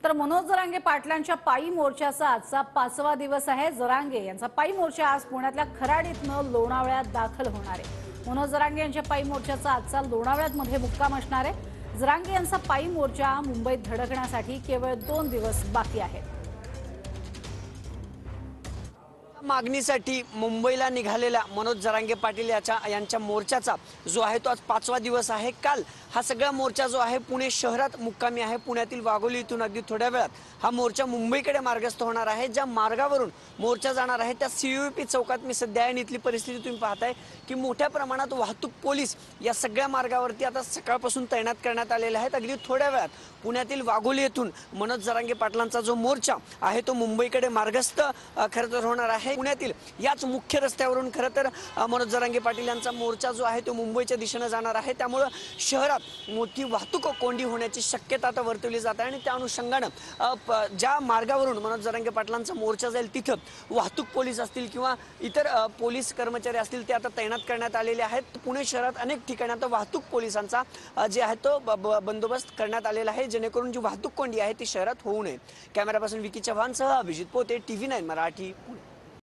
तर मनोज जरांगे पाटलांच्या पायी मोर्चाचा आजचा 5वा दिवस आहे। जरांगे यांचा पायी मोर्चा आज पुण्यातल्या खराडीतनं लोणावळ्यात दाखल होणार आहे। मनोज जरांगे यांच्या पायी मोर्चाचा आजचा लोणावळ्यात मध्ये मुक्काम असणार आहे। जरांगे यांचा पायी मोर्चा मुंबईत धडकण्यासाठी केवळ 2 दिवस बाकी आहेत। मागणीसाठी मुंबईला निघालेल्या मनोज जरांगे पाटील यांच्या मोर्चाचा जो आहे तो आज 5वा दिवस आहे। काल हा सगळा मोर्चा जो आहे पुणे शहरात मुक्कामी आहे। पुण्यातील वाघोली इथून अगदी थोड्या वेळात हा मोर्चा मुंबईकडे मार्गस्थ होणार आहे। ज्या मार्गावरून मोर्चा जाणार आहे त्या CUP चौकात मी सध्या आहे। इथली परिस्थिती तुम्ही पाहताय की मोठ्या प्रमाणात वाहतूक पोलीस या सगळ्या मार्गावरती आता सकाळपासून तैनात करण्यात आलेले आहेत। अगदी थोड्या वेळात पुण्यातील वाघोली येथून मनोज जरांगे पाटलांचा जो मोर्चा आहे तो मुंबईकडे मार्गस्थ खरं तर होणार आहे। पुण्यातील याच मुख्य रस्त्यावरून खरं तर मनोज जरांगे पाटील यांचा मोर्चा जो आहे तो मुंबईच्या दिशेने जाणार आहे। त्यामुळे शहरात मोठी वाहतूक कोंडी होण्याची शक्यता आता वर्तवली जात आहे आणि त्या अनुषंगाने ज्या मार्गावरून मनोज जरांगे पाटलांचा मोर्चा जाईल तिथं वाहतूक पोलीस असतील किंवा इतर पोलीस कर्मचारी असतील ते आता तैनात करण्यात आलेले आहेत। पुणे शहरात अनेक ठिकाणी आता वाहतूक पोलिसांचा जे आहे तो बंदोबस्त करण्यात आलेला आहे जेणेकरून जी वाहतूक कोंडी आहे ती शहरात होऊ नये। कॅमेरापासून विकी चव्हाणसह अभिजित पोते, TV9 मराठी, पुणे।